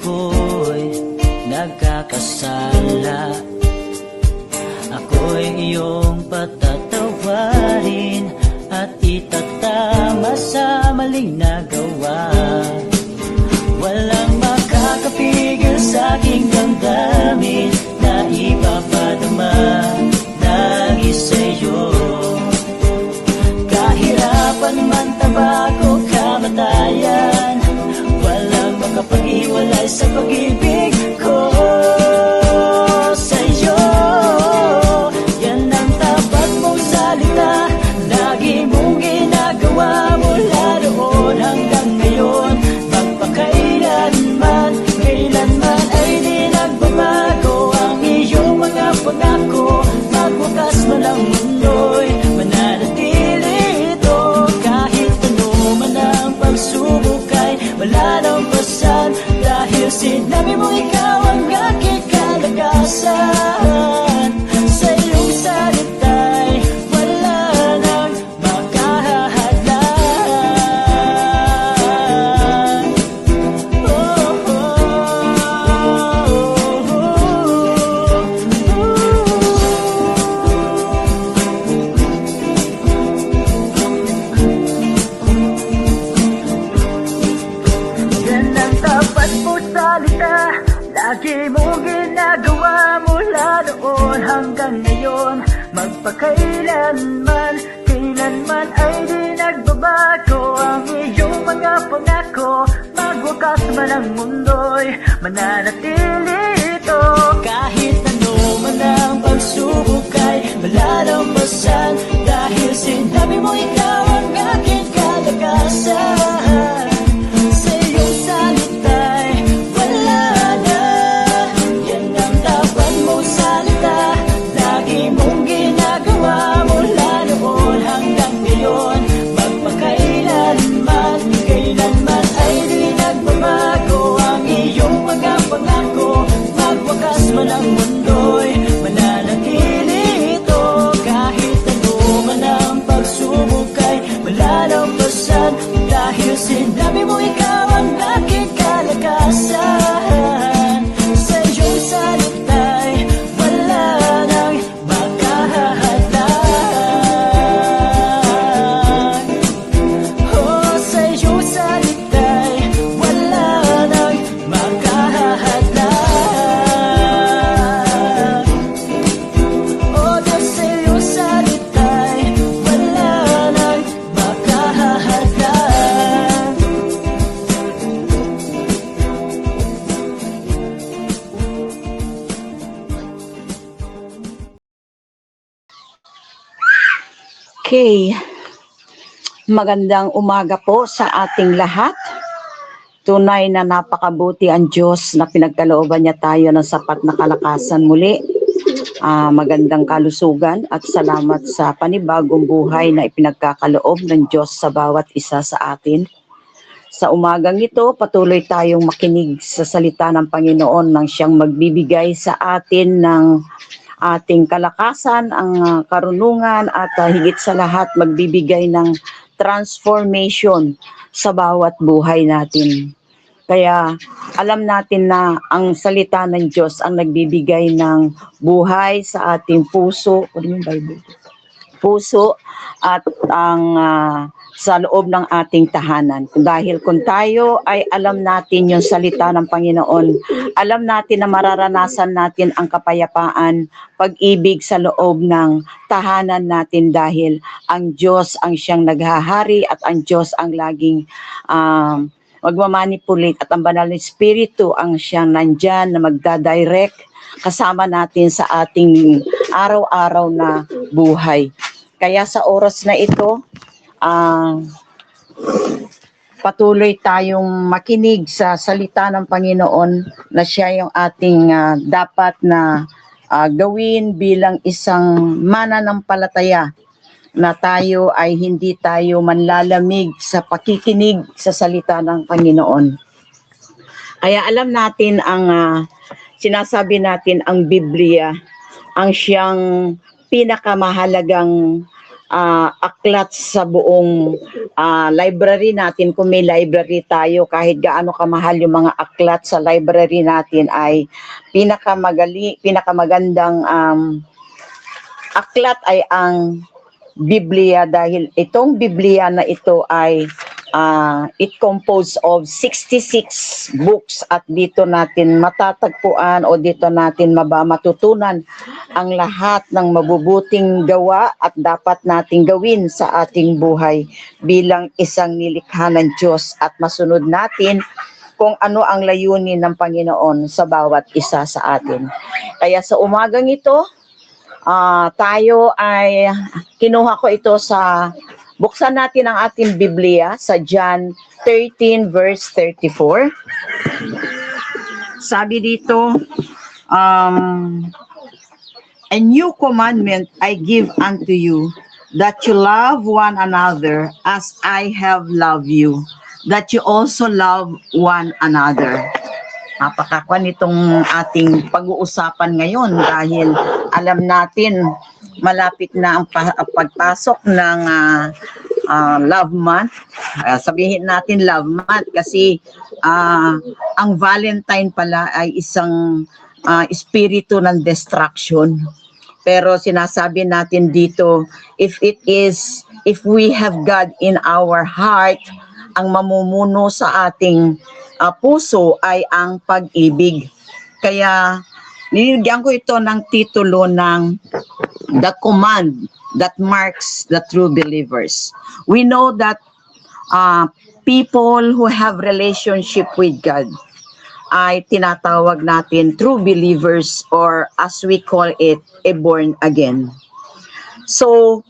ako'y nagkakasala, ako'y iyong patatawarin at itatama sa maling nagawa. Walang makakapigil sa aking damdamin na ipapadama lagi sa'yo. Kahirapan man, tabako, kamatayan, walang makapag-iwalay sa pag-ibig ko sa'yo. Yan ang tapat mong salita, lagi mong ginagawa mula noon hanggang ngayon. Magpakailanman, kailanman ay di nagbabago ang iyong mga pangako. Magwakas man ang mundo'y mananatili ito. Kahit ano man ang pagsubok ay malalampasan, dahil sinabi mo ikaw ang aking kalakasan. Sa iyong salita'y wala nang makahadlang. Yan ang tapat mo salita, lagi mong ginagawa mula noon hanggang ngayon. Magpakailanman, kailanman ay di nagbabago ang iyong mga pangako. Magwakas man ang mundo'y mananatili ito. Kahit ano man ang pagsubok ay malalampasan, dahil sinabi mo ikaw ang aking kalakasan. Sa iyong salita'y wala na, yan ang dapat mong salita, lagi mong ginagawa mula noon hanggang ngayon. Magpakailanman, kailanman ay di nagbabago ang iyong mga pangako. Magwakas man ang mundo'y mananatili ito. Kahit ano man ang pagsubok ay malalampasan, dahil sinabi mo ikaw ang aking kalakasan. Sa iyong salita'y wala nang makahadlang. Oh, sa iyong salita'y wala nang makahadlang. Oh, Diyos, sa iyong salita'y wala nang makahadlang. Okay, magandang umaga po sa ating lahat. Tunay na napakabuti ang Diyos na pinagkalooban niya tayo ng sapat na kalakasan muli. Magandang kalusugan at salamat sa panibagong buhay na ipinagkakaloob ng Diyos sa bawat isa sa atin. Sa umagang ito, patuloy tayong makinig sa salita ng Panginoon nang siyang magbibigay sa atin ng ating kalakasan, ang karunungan at higit sa lahat magbibigay ng transformation sa bawat buhay natin. Kaya alam natin na ang salita ng Diyos ang nagbibigay ng buhay sa ating puso. Ano yung Bible? Puso at ang sa loob ng ating tahanan. Dahil kung tayo ay alam natin yung salita ng Panginoon, alam natin na mararanasan natin ang kapayapaan, pag-ibig sa loob ng tahanan natin, dahil ang Diyos ang siyang naghahari at ang Diyos ang laging magmamanipulate, at ang banal na Espiritu ang siyang nandyan na magdadirect kasama natin sa ating araw-araw na buhay. Kaya sa oras na ito, patuloy tayong makinig sa salita ng Panginoon na siya yung ating dapat na gawin bilang isang mananampalataya, na tayo ay hindi tayo manlalamig sa pakikinig sa salita ng Panginoon. Kaya alam natin ang sinasabi natin, ang Biblia ang siyang pinakamahalagang aklat sa buong library natin. Kung may library tayo, kahit gaano kamahal yung mga aklat sa library natin, ay pinakamagandang aklat ay ang Biblia, dahil itong Biblia na ito ay it composed of 66 books, at dito natin matatagpuan o dito natin matutunan ang lahat ng mabubuting gawa at dapat nating gawin sa ating buhay bilang isang nilikha ng Diyos, at masunod natin kung ano ang layunin ng Panginoon sa bawat isa sa atin. Kaya sa umagang ito, tayo ay kinuha ko ito sa buksan natin ang ating Biblia sa John 13 verse 34. Sabi dito, a new commandment I give unto you, that you love one another as I have loved you, that you also love one another. Napakakwan itong ating pag-uusapan ngayon, dahil alam natin malapit na ang pagpasok ng Love Month. Sabihin natin Love Month kasi ang Valentine pala ay isang espiritu ng destruction. Pero sinasabi natin dito, if we have God in our heart, ang mamumuno sa ating puso ay ang pag-ibig. Kaya nilagyan ko ito ng titulo ng The Command that Marks the True Believers. We know that people who have relationship with God ay tinatawag natin true believers, or as we call it, a born again. So,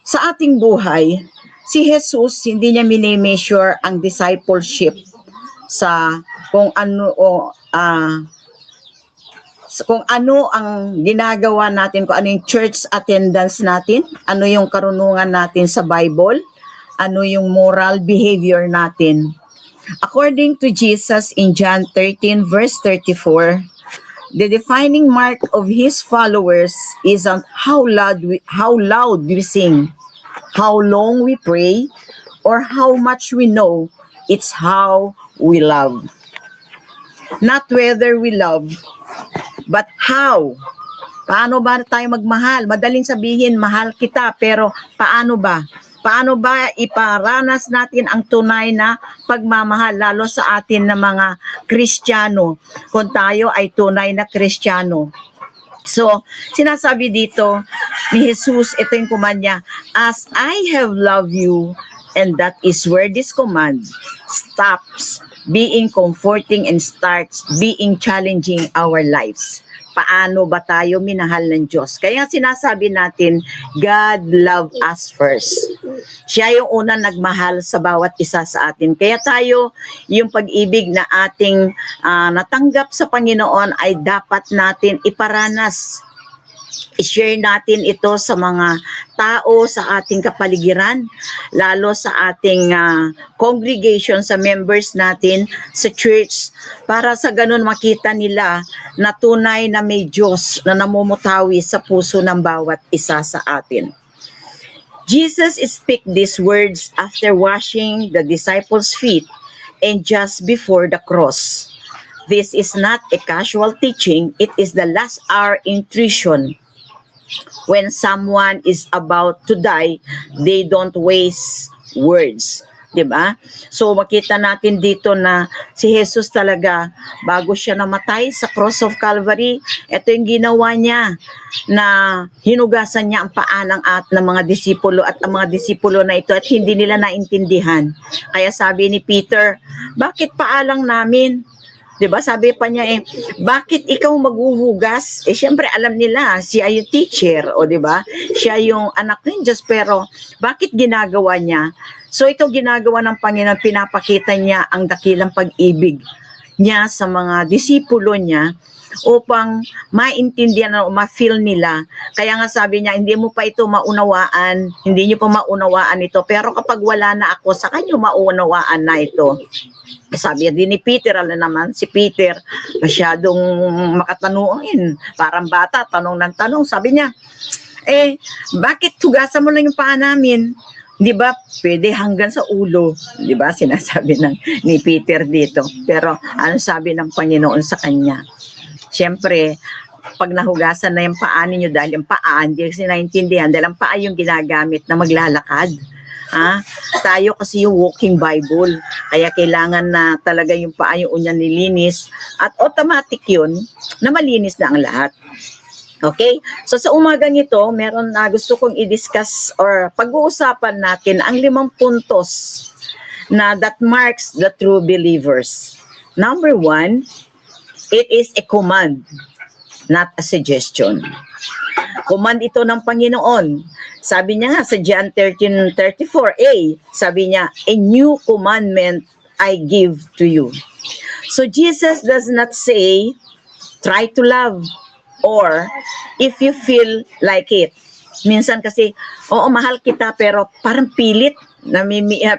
sa ating buhay, si Jesus, hindi niya mini-measure ang discipleship sa kung ano ang ginagawa natin, kung ano yung church attendance natin, ano yung karunungan natin sa Bible, ano yung moral behavior natin. According to Jesus in John 13 verse 34, the defining mark of his followers is on how loud we sing, how long we pray, or how much we know. It's how we love. Not whether we love, but how. Paano ba tayo magmahal? Madaling sabihin, mahal kita, pero paano ba? Paano ba iparanas natin ang tunay na pagmamahal, lalo sa atin na mga Kristiyano, kung tayo ay tunay na Kristiyano? So, sinasabi dito ni Jesus, ito yung command niya, as I have loved you, and that is where this command stops being comforting and starts being challenging our lives. Paano ba tayo minahal ng Diyos? Kaya sinasabi natin, God loved us first. Siya yung unang nagmahal sa bawat isa sa atin. Kaya tayo, yung pag-ibig na ating natanggap sa Panginoon ay dapat natin iparanas. I-share natin ito sa mga tao sa ating kapaligiran, lalo sa ating congregation, sa members natin sa church, para sa ganun makita nila na tunay na may Diyos na namumutawi sa puso ng bawat isa sa atin. Jesus speak these words after washing the disciples' feet and just before the cross. This is not a casual teaching, it is the last hour intrusion. When someone is about to die, they don't waste words. Diba? So makita natin dito na si Jesus talaga, bago siya namatay sa cross of Calvary, ito yung ginawa niya, na hinugasan niya ang paa ng mga disipulo, at ang mga disipulo na ito at hindi nila naintindihan. Kaya sabi ni Peter, bakit paa lang namin? Diba? Sabi pa niya bakit ikaw maghuhugas? Siyempre alam nila, siya yung teacher, o diba? Siya yung anak ng Diyos, pero bakit ginagawa niya? So ito ginagawa ng Panginoon, pinapakita niya ang dakilang pag-ibig niya sa mga disipulo niya, upang maintindihan o ma-feel nila. Kaya nga sabi niya, hindi mo pa ito maunawaan, hindi niyo pa maunawaan ito, pero kapag wala na ako, sa kanyo maunawaan na ito. Sabi din ni Peter, alam naman si Peter, masyadong makatanungin, parang bata, tanong ng tanong. Sabi niya, Eh, bakit hugasan mo lang yung paa namin? Di ba, pwede hanggang sa ulo. Di ba, sinasabi ni Peter dito. Pero ano sabi ng Panginoon sa kanya? Siyempre, pag nahugasan na yung paa ninyo, dahil yung paa, hindi kasi naintindihan, dahil ang paa yung ginagamit na maglalakad. Tayo kasi yung walking Bible. Kaya kailangan na talaga yung paa yung unya nilinis. At automatic yun na malinis na ang lahat. Okay? So sa umaga nito, meron na gusto kong i-discuss or pag-uusapan natin ang 5 puntos na that marks the true believers. Number 1, it is a command, not a suggestion. Command ito ng Panginoon. Sabi niya nga sa John 13:34a, sabi niya, a new commandment I give to you. So Jesus does not say, try to love, or if you feel like it. Minsan kasi, oo, mahal kita, pero parang pilit,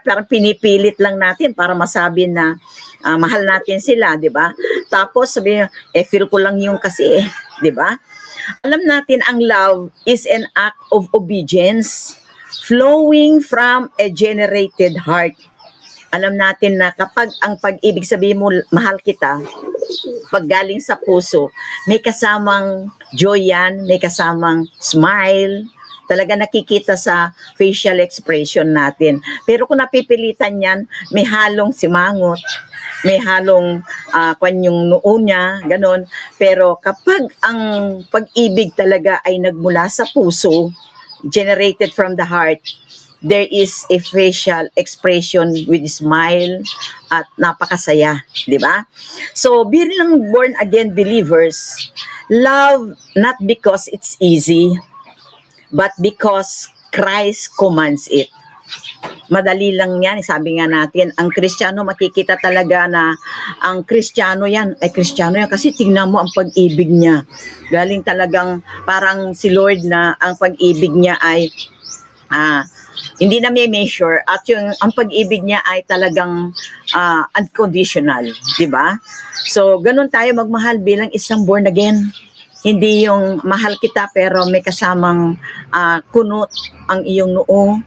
parang pinipilit lang natin para masabi na mahal natin sila, di ba? Tapos sabi, feel ko lang yung kasi, di ba? Alam natin ang love is an act of obedience flowing from a generated heart. Alam natin na kapag ang pag-ibig, sabihin mo, mahal kita, pag galing sa puso, may kasamang joy yan, may kasamang smile, talaga nakikita sa facial expression natin. Pero kung napipilitan yan, may halong simangot, may halong yung noo niya, ganon. Pero kapag ang pag-ibig talaga ay nagmula sa puso, generated from the heart, there is a facial expression with smile at napakasaya, di ba? So, bilang born-again believers, love not because it's easy, but because Christ commands it. Madali lang yan, sabi nga natin, ang Kristiyano, makikita talaga na ang Kristiyano yan, ay Kristiyano yan, kasi tingnan mo ang pag-ibig niya. Galing talagang parang si Lord na ang pag-ibig niya ay hindi na may measure at yung ang pag-ibig niya ay talagang unconditional, di ba? So, ganun tayo magmahal bilang isang born again. Hindi yung mahal kita pero may kasamang kunot ang iyong noo.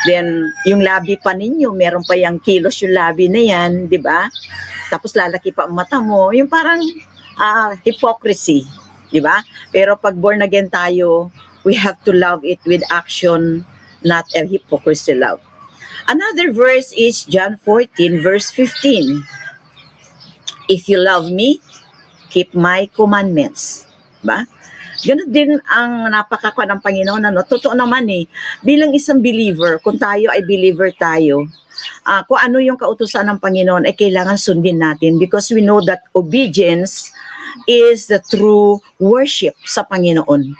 Then, yung labi pa ninyo, meron pa yung kilos yung labi na yan, di ba? Tapos lalaki pa ang mata mo. Yung parang hypocrisy, di ba? Pero pag born again tayo, we have to love it with action, not a hypocrisy love. Another verse is John 14, verse 15. If you love me, keep my commandments. Ba? Ganun din ang napakakwa ng Panginoon. Totoo naman bilang isang believer, kung tayo ay believer tayo, kung ano yung kautusan ng Panginoon ay kailangan sundin natin because we know that obedience is the true worship sa Panginoon.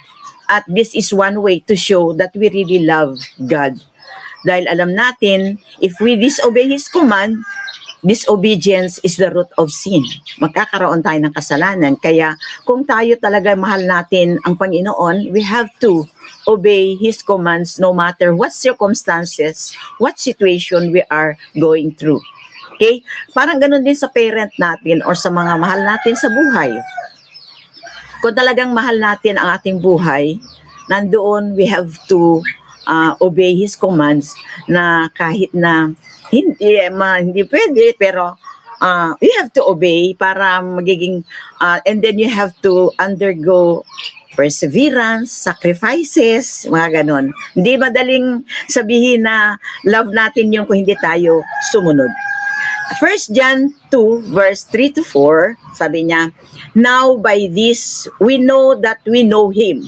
At this is one way to show that we really love God. Dahil alam natin, if we disobey His command, disobedience is the root of sin. Magkakaroon tayo ng kasalanan. Kaya kung tayo talaga mahal natin ang Panginoon, we have to obey His commands no matter what circumstances, what situation we are going through. Okay? Parang ganun din sa parent natin or sa mga mahal natin sa buhay. Kung talagang mahal natin ang ating buhay, nandoon we have to obey His commands na kahit na hindi pwede, pero you have to obey para magiging, and then you have to undergo perseverance, sacrifices, mga ganon. Hindi madaling sabihin na love natin yung kung hindi tayo sumunod. 1 John 2, verse 3 to 4, sabi niya, now by this we know that we know Him.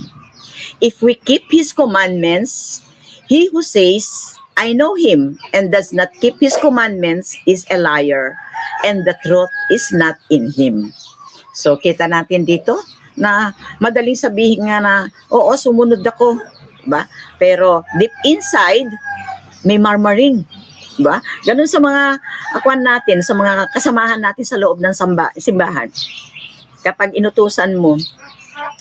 If we keep His commandments, he who says, I know Him, and does not keep His commandments is a liar, and the truth is not in him. So, kita natin dito na madaling sabihin nga na, oo, sumunod ako, ba? Pero deep inside, may murmuring, ba? Ganun sa mga akuan natin, sa mga kasamahan natin sa loob ng simbahan. Kapag inutusan mo,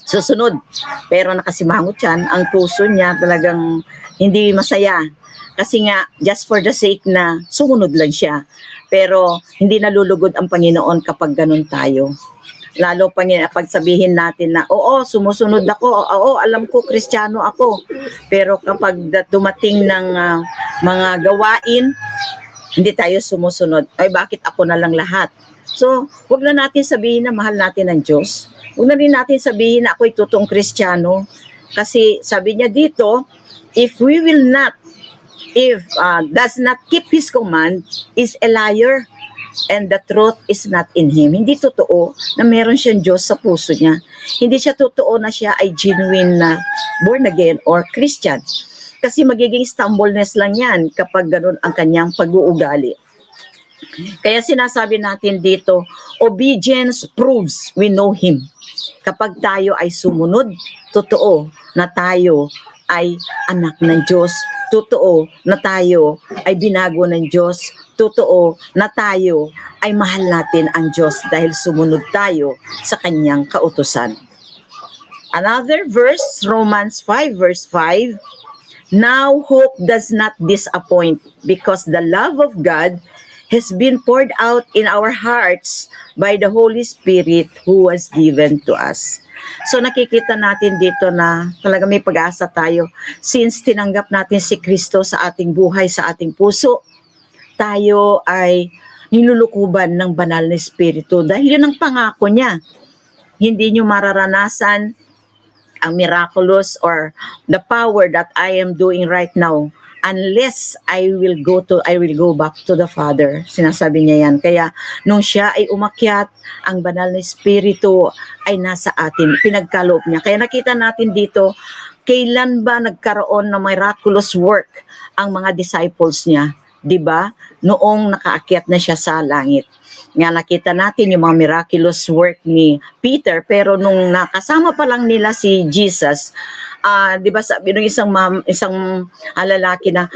susunod, pero nakasimangot yan, ang puso niya talagang hindi masaya. Kasi nga, just for the sake na sumunod lang siya. Pero hindi nalulugod ang Panginoon kapag ganun tayo. Lalo pa niya pagsabihin natin na, oo, sumusunod ako, oo, alam ko, Kristiyano ako. Pero kapag dumating ng mga gawain, hindi tayo sumusunod. Ay, bakit ako na lang lahat? So, huwag na natin sabihin na mahal natin ang Diyos. Huwag na rin natin sabihin na ako'y totoong Kristiyano. Kasi sabi niya dito, if does not keep His command, is a liar, and the truth is not in him. Hindi totoo na meron siyang Diyos sa puso niya. Hindi siya totoo na siya ay genuine na born again or Christian. Kasi magiging stumbleness lang yan kapag ganun ang kanyang pag-uugali. Kaya sinasabi natin dito, obedience proves we know Him. Kapag tayo ay sumunod, totoo na tayo ay anak ng Diyos. Totoo na tayo ay binago ng Diyos. Totoo na tayo ay mahal natin ang Diyos dahil sumunod tayo sa kanyang kautusan. Another verse, Romans 5 verse 5, now hope does not disappoint because the love of God has been poured out in our hearts by the Holy Spirit who was given to us. So nakikita natin dito na talaga may pag-asa tayo. Since tinanggap natin si Kristo sa ating buhay, sa ating puso, tayo ay nilulukuban ng banal na Espiritu. Dahil yun ang pangako niya. Hindi nyo mararanasan ang miraculous or the power that I am doing right now unless I will go back to the Father. Sinasabi niya yan. Kaya nung siya ay umakyat, ang banal na Espiritu ay nasa atin. Pinagkaloob niya. Kaya nakita natin dito, kailan ba nagkaroon ng miraculous work ang mga disciples niya? 'Di ba? Noong nakaakyat na siya sa langit. Nga nakita natin yung mga miraculous work ni Peter, pero nung nakasama pa lang nila si Jesus, 'di ba sabi ng isang lalaki na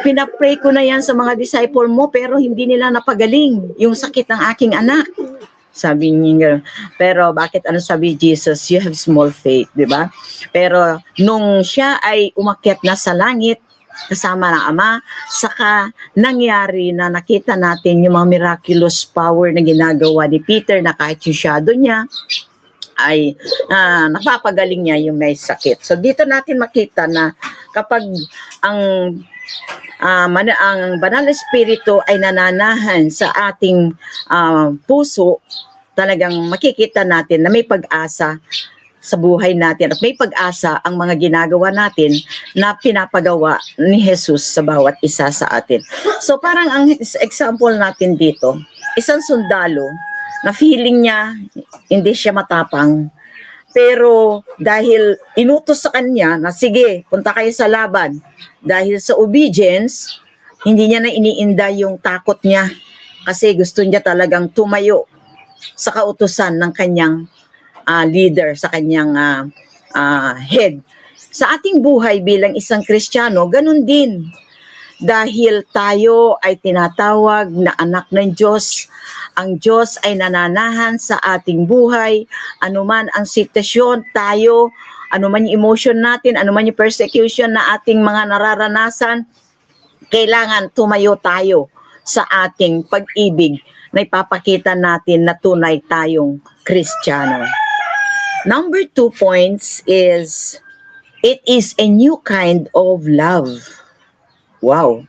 pinapray ko na yan sa mga disciple mo pero hindi nila napagaling yung sakit ng aking anak. Sabi niya, pero bakit ano sabi Jesus, you have small faith, 'di ba? Pero nung siya ay umakyat na sa langit kasama ng Ama, saka nangyari na nakita natin yung mga miraculous power na ginagawa ni Peter na kahit yung shadow niya ay napapagaling niya yung may sakit. So dito natin makita na kapag ang banal na Espiritu ay nananahan sa ating puso, talagang makikita natin na may pag-asa sa buhay natin at may pag-asa ang mga ginagawa natin na pinapagawa ni Jesus sa bawat isa sa atin. So parang ang example natin dito, isang sundalo na feeling niya hindi siya matapang, pero dahil inutos sa kanya na sige, punta kayo sa laban, dahil sa obedience, hindi niya na iniinda yung takot niya kasi gusto niya talagang tumayo sa kautusan ng kanyang leader, sa kanyang head. Sa ating buhay bilang isang Kristiyano, ganun din. Dahil tayo ay tinatawag na anak ng Diyos, ang Diyos ay nananahan sa ating buhay, anuman ang sitwasyon, tayo, anuman yung emotion natin, anuman yung persecution na ating mga nararanasan, kailangan tumayo tayo sa ating pag-ibig na ipapakita natin na tunay tayong Kristiyano. Number 2 points is, it is a new kind of love. Wow.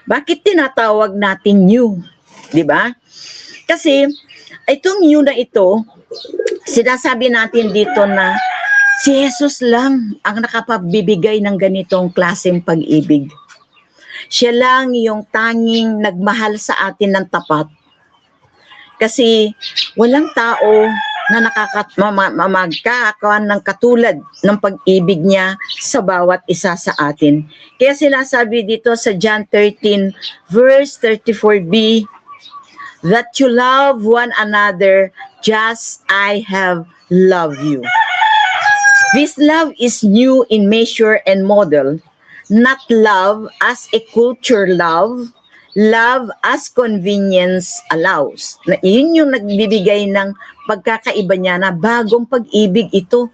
Bakit tinatawag natin new? 'Di ba? Kasi itong new na ito, sinasabi natin dito na si Jesus lang ang nakapagbibigay ng ganitong klaseng pag-ibig. Siya lang yung tanging nagmahal sa atin ng tapat. Kasi walang tao na magkakakuan ng katulad ng pag-ibig niya sa bawat isa sa atin. Kaya sinasabi dito sa John 13 verse 34b, that you love one another just I have loved you. This love is new in measure and model, not love as a culture love as convenience allows. Na yun yung nagbibigay ng pagkakaiba niya na bagong pag-ibig ito.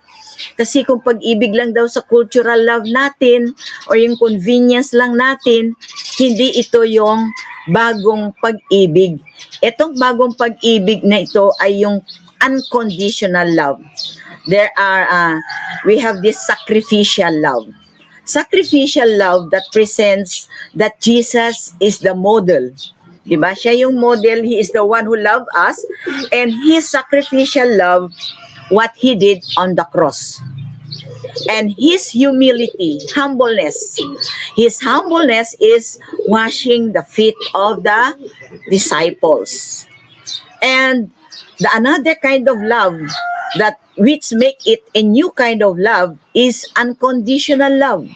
Kasi kung pag-ibig lang daw sa cultural love natin or yung convenience lang natin, hindi ito yung bagong pag-ibig. Itong bagong pag-ibig na ito ay yung unconditional love. We have this sacrificial love. Sacrificial love that presents that Jesus is the model. Diba? Siya yung model, He is the one who loved us, and His sacrificial love, what He did on the cross. And His humility, humbleness. His humbleness is washing the feet of the disciples. And another kind of love that which make it a new kind of love is unconditional love.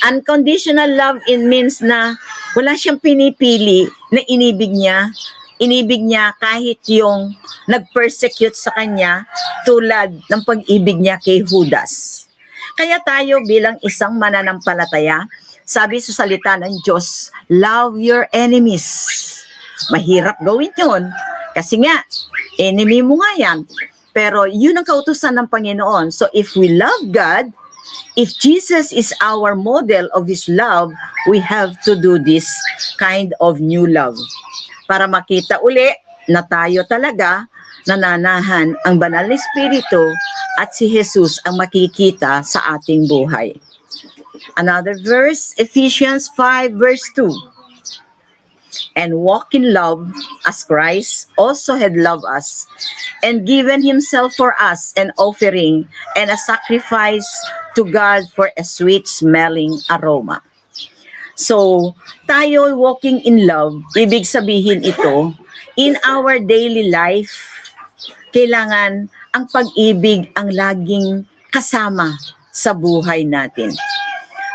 Unconditional love, it means na wala siyang pinipili na inibig niya. Inibig niya kahit yung nag-persecute sa kanya tulad ng pag-ibig niya kay Judas. Kaya tayo bilang isang mananampalataya, sabi sa salita ng Diyos, love your enemies. Mahirap gawin yun kasi nga, enemy mo nga yan. Pero yun ang kautusan ng Panginoon. So if we love God, if Jesus is our model of His love, we have to do this kind of new love. Para makita uli na tayo talaga nananahan ang banal na Espiritu at si Jesus ang makikita sa ating buhay. Another verse, Ephesians 5 verse 2. And walk in love as Christ also had loved us and given Himself for us an offering and a sacrifice to God for a sweet-smelling aroma. So, tayo walking in love, ibig sabihin ito, in our daily life, kailangan ang pag-ibig ang laging kasama sa buhay natin.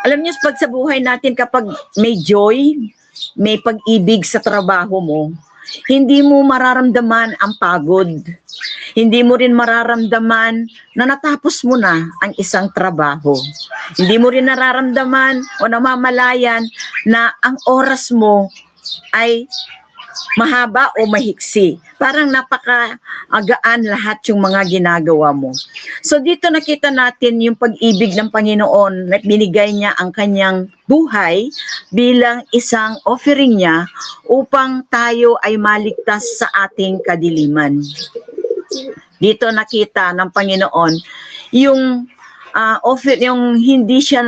Alam niyo, pag sa buhay natin, kapag may joy, may pag-ibig sa trabaho mo, hindi mo mararamdaman ang pagod. Hindi mo rin mararamdaman na natapos mo na ang isang trabaho. Hindi mo rin nararamdaman o namamalayan na ang oras mo ay mahaba o mahiksi. Parang napaka-agaan lahat yung mga ginagawa mo. So dito nakita natin yung pag-ibig ng Panginoon na binigay niya ang kanyang buhay bilang isang offering niya upang tayo ay maligtas sa ating kadiliman. Dito nakita ng Panginoon yung yung hindi siya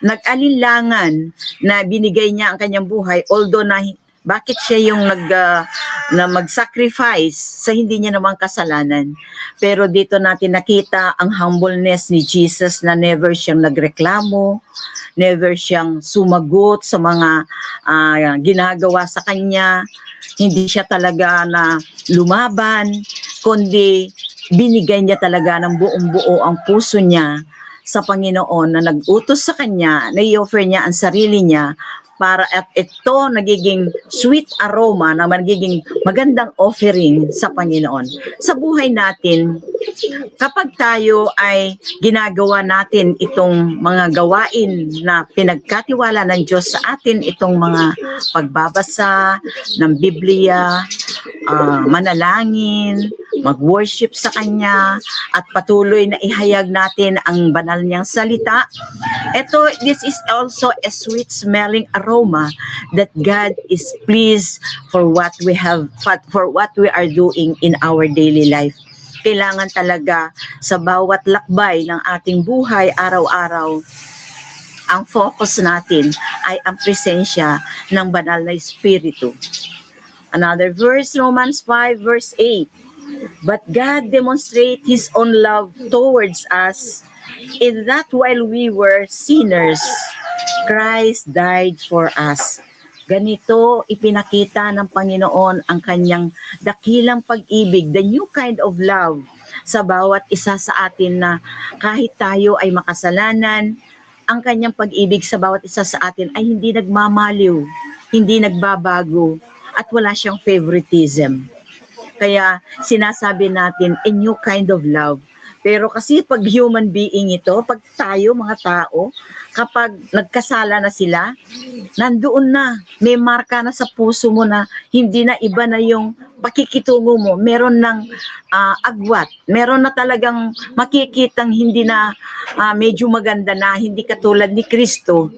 nag-alinlangan na binigay niya ang kanyang buhay, although na bakit siya yung na mag-sacrifice sa hindi niya naman kasalanan. Pero dito natin nakita ang humbleness ni Jesus na never siyang nagreklamo, never siyang sumagot sa mga ginagawa sa kanya. Hindi siya talaga na lumaban, kundi binigay niya talaga ng buong-buo ang puso niya sa Panginoon na nag-utos sa kanya, na i-offer niya ang sarili niya para at ito nagiging sweet aroma na magiging magandang offering sa Panginoon. Sa buhay natin, kapag tayo ay ginagawa natin itong mga gawain na pinagkatiwala ng Diyos sa atin, itong mga pagbabasa ng Biblia, manalangin, mag-worship sa Kanya, at patuloy na ihayag natin ang banal niyang salita, this is also a sweet-smelling aroma that God is pleased for what we are doing in our daily life. Kailangan talaga sa bawat lakbay ng ating buhay araw-araw, ang focus natin ay ang presensya ng banal na Espiritu. Another verse, Romans 5 verse 8. But God demonstrates His own love towards us in that while we were sinners, Christ died for us. Ganito ipinakita ng Panginoon ang kanyang dakilang pag-ibig, the new kind of love sa bawat isa sa atin, na kahit tayo ay makasalanan, ang kanyang pag-ibig sa bawat isa sa atin ay hindi nagmamaliw, hindi nagbabago, at wala siyang favoritism. Kaya sinasabi natin a new kind of love. Pero kasi pag human being ito, pag tayo mga tao, kapag nagkasala na sila, nandoon na, may marka na sa puso mo na hindi na iba na yung pakikitungo mo. Meron ng agwat, meron na talagang makikitang hindi na medyo maganda na, hindi katulad ni Kristo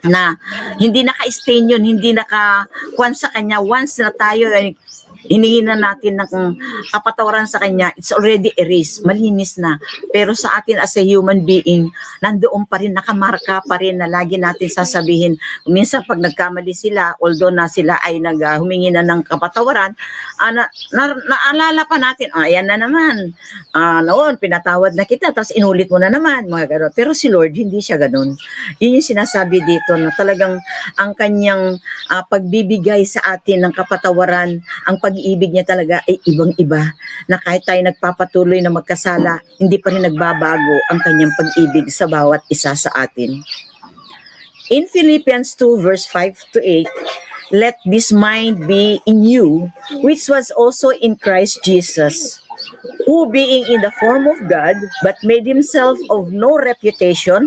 na hindi naka-stain yun, hindi naka-kwan sa kanya. Once na tayo ay hiningi na natin ng kapatawaran sa kanya, it's already erased, malinis na. Pero sa atin as a human being, nandoon pa rin, nakamarka pa rin na lagi natin sasabihin. Minsan pag nagkamali sila, although na sila ay humingi na ng kapatawaran, naalala pa natin, ayan na naman, noon pinatawad na kita, tapos inulit mo na naman, mga gano'n. Pero si Lord, hindi siya gano'n. Yun yung sinasabi dito na talagang ang kanyang pagbibigay sa atin ng kapatawaran, ang pag-ibig niya talaga ay ibang-iba, na kahit tayo nagpapatuloy na magkasala, hindi pa rin nagbabago ang kanyang pag-ibig sa bawat isa sa atin. In Philippians 2 verse 5 to 8, let this mind be in you, which was also in Christ Jesus, who being in the form of God, but made himself of no reputation,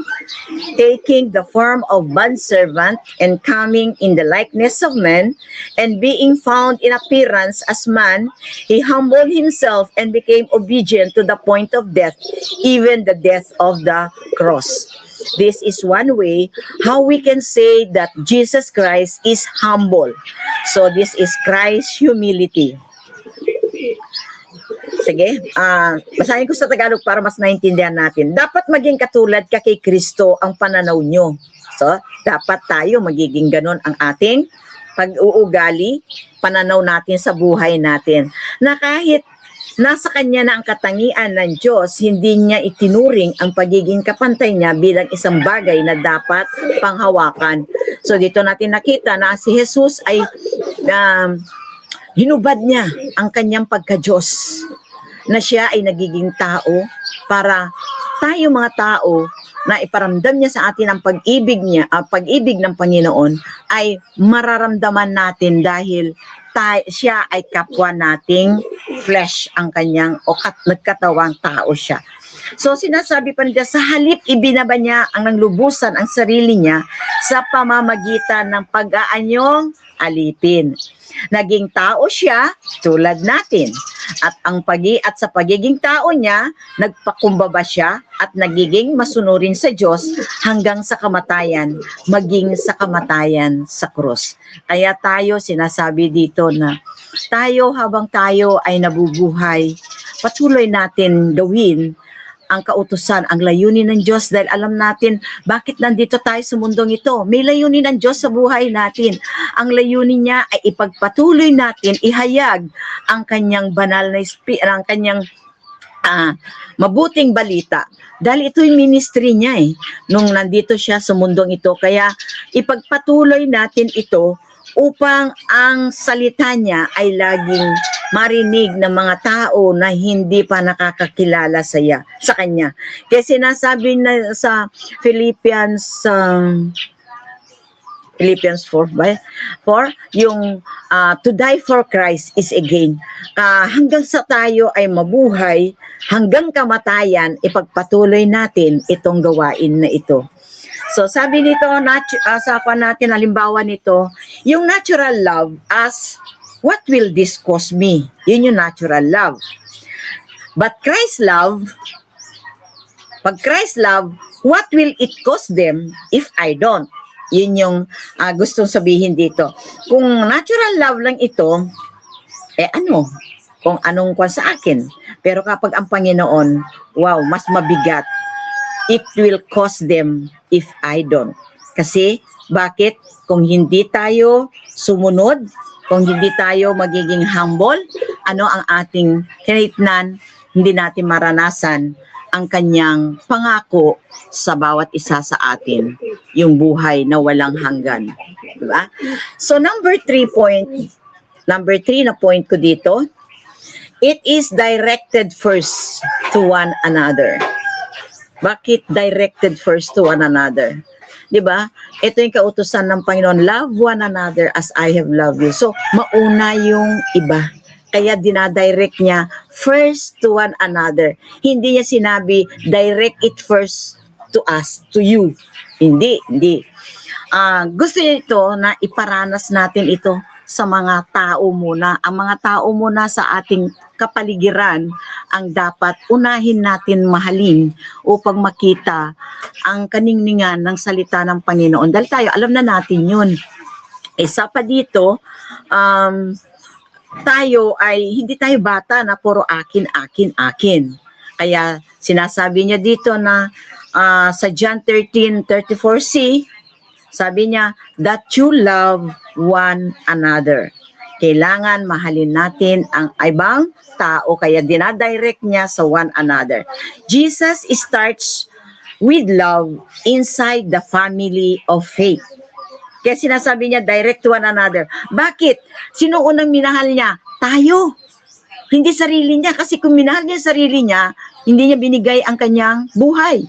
taking the form of bondservant, and coming in the likeness of men, and being found in appearance as man, he humbled himself and became obedient to the point of death, even the death of the cross. This is one way how we can say that Jesus Christ is humble. So this is Christ's humility. Sige, basahin ko sa Tagalog para mas naintindihan natin. Dapat maging katulad ka kay Kristo ang pananaw nyo. So, dapat tayo magiging ganon ang ating pag-uugali, pananaw natin sa buhay natin. Na kahit nasa kanya na ang katangian ng Diyos, hindi niya itinuring ang pagiging kapantay niya bilang isang bagay na dapat panghawakan. So dito natin nakita na si Jesus ay hinubad niya ang kanyang pagka-Diyos, na siya ay nagiging tao para tayo mga tao na iparamdam niya sa atin ang pag-ibig niya, pag-ibig ng Panginoon ay mararamdaman natin dahil siya ay kapwa nating flesh ang kanyang nagkatawang tao siya. So sinasabi pa niya, sa halip ibinaba niya ang nanglubusan ang sarili niya sa pamamagitan ng pag-aanyong alipin. Naging tao siya tulad natin. At sa pagiging tao niya, nagpakumbaba siya at nagiging masunurin sa Diyos hanggang sa kamatayan, maging sa kamatayan sa krus. Kaya tayo sinasabi dito na tayo habang tayo ay nabubuhay, patuloy natin gawin ang kautusan, ang layunin ng Diyos, dahil alam natin bakit nandito tayo sa mundong ito. May layunin ng Diyos sa buhay natin. Ang layunin niya ay ipagpatuloy natin, ihayag ang kanyang banal na ang kanyang mabuting balita. Dahil ito yung ministry niya nung nandito siya sa mundong ito. Kaya ipagpatuloy natin ito upang ang salita niya ay laging marinig ng mga tao na hindi pa nakakakilala sa kanya. Kaya sinasabi na sa Philippians 4, yung to die for Christ is a gain. Hanggang sa tayo ay mabuhay, hanggang kamatayan, ipagpatuloy natin itong gawain na ito. So sabi nito, sa natin, halimbawa nito, yung natural love as what will this cost me? Yun yung natural love. But Christ's love, pag Christ's love, what will it cost them if I don't? Yun yung gustong sabihin dito. Kung natural love lang ito, kung anong kwan sa akin. Pero kapag ang Panginoon, wow, mas mabigat. It will cost them if I don't. Kasi, bakit? Kung hindi tayo sumunod, kung hindi tayo magiging humble, ano ang ating kinitnan, hindi natin maranasan ang kanyang pangako sa bawat isa sa atin, yung buhay na walang hanggan. Diba? So, number 3 na point ko dito, it is directed first to one another. Bakit directed first to one another? Diba? Ito yung kautusan ng Panginoon, love one another as I have loved you. So, mauna yung iba. Kaya dinadirect niya first to one another. Hindi niya sinabi, direct it first to us, to you. Hindi. Gusto niya ito na iparanas natin ito sa mga tao muna. Ang mga tao muna sa ating kapaligiran ang dapat unahin natin mahalin upang makita ang kaningningan ng salita ng Panginoon. Dahil tayo, alam na natin yun. Isa pa dito, tayo ay hindi tayo bata na puro akin, akin, akin. Kaya sinasabi niya dito na sa John 13:34c, sabi niya, that you love one another. Kailangan mahalin natin ang ibang tao, kaya dinadirect niya sa one another. Jesus starts with love inside the family of faith. Kaya sinasabi niya, direct to one another. Bakit? Sino unang minahal niya? Tayo. Hindi sarili niya. Kasi kung minahal niya sarili niya, hindi niya binigay ang kanyang buhay.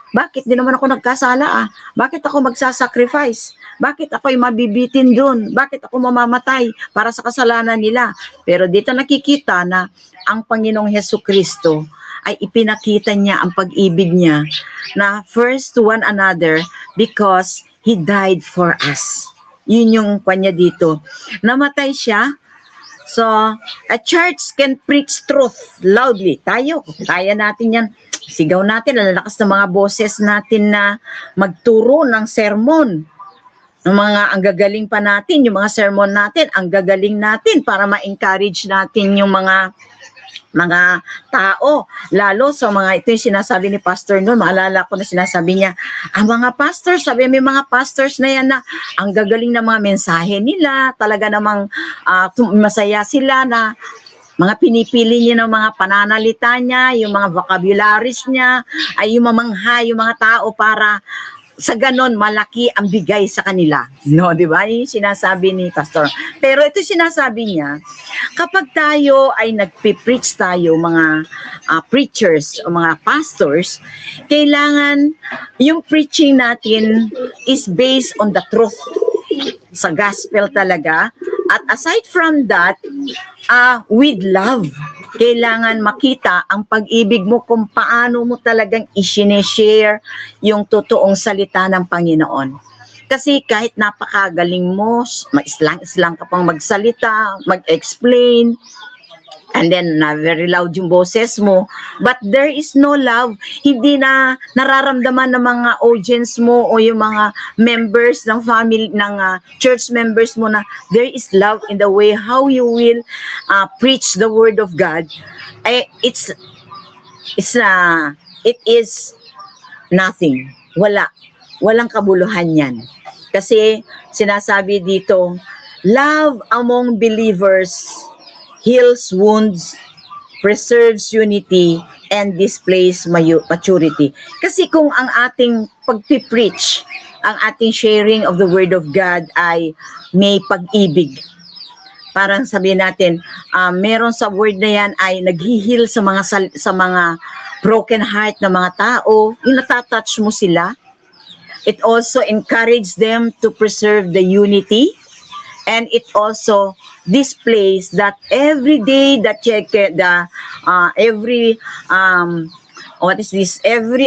Bakit? Di naman ako nagkasala Bakit ako magsasacrifice? Bakit ako'y mabibitin doon? Bakit ako mamamatay para sa kasalanan nila? Pero dito nakikita na ang Panginoong Hesukristo ay ipinakita niya ang pag-ibig niya na first to one another because He died for us. Yun yung kanya dito. Namatay siya. So, a church can preach truth loudly. Tayo, kaya natin yan. Sigaw natin, lalakas ng mga boses natin na magturo ng sermon. Ng mga, ang gagaling pa natin, yung mga sermon natin, ang gagaling natin para ma-encourage natin yung mga tao, lalo sa mga, ito yung sinasabi ni pastor noon, maalala ko na sinasabi niya, ang mga pastors, sabi may mga pastors na yan na ang gagaling na mga mensahe nila, talaga namang masaya sila na mga pinipili niya ng mga pananalita niya, yung mga vocabularies niya, ay yung mamangha yung mga tao para sa ganon malaki ang bigay sa kanila. No, di ba? Yung sinasabi ni pastor. Pero ito sinasabi niya, kapag tayo ay nagpipreach tayo, mga preachers o mga pastors, kailangan yung preaching natin is based on the truth. Sa gospel talaga. At aside from that, with love. Kailangan makita ang pag-ibig mo kung paano mo talagang i-share yung totoong salita ng Panginoon. Kasi kahit napakagaling mo, maislang-islang ka pang magsalita, mag-explain, and then very loud yung boses mo, but there is no love, hindi na nararamdaman ng mga audience mo o yung mga members ng family, ng church members mo na there is love in the way how you will preach the word of God. It is nothing. Walang kabuluhan yan. Kasi sinasabi dito, love among believers heals wounds, preserves unity, and displays maturity. Kasi kung ang ating pagpipreach, ang ating sharing of the Word of God ay may pag-ibig, parang sabihin natin, meron sa word na yan ay nag-heal sa mga broken heart na mga tao, yung natatouch mo sila. It also encourages them to preserve the unity, and it also displays that every day that every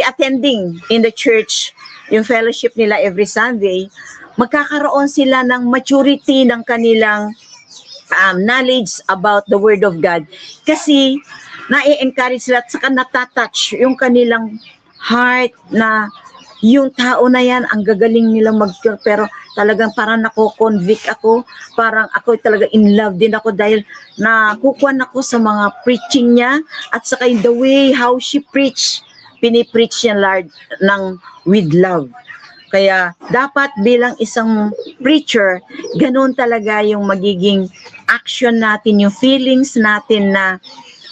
attending in the church, yung fellowship nila every Sunday, magkakaroon sila ng maturity ng kanilang knowledge about the Word of God. Kasi na-encourage sila at saka natatouch yung kanilang heart na yung tao na yan, ang gagaling nilang pero talagang parang nako-convict ako, parang ako talaga in love din ako dahil nakukuhan ako sa mga preaching niya at saka in the way how she pinipreach niya Lord with love. Kaya dapat bilang isang preacher, ganun talaga yung magiging action natin, yung feelings natin na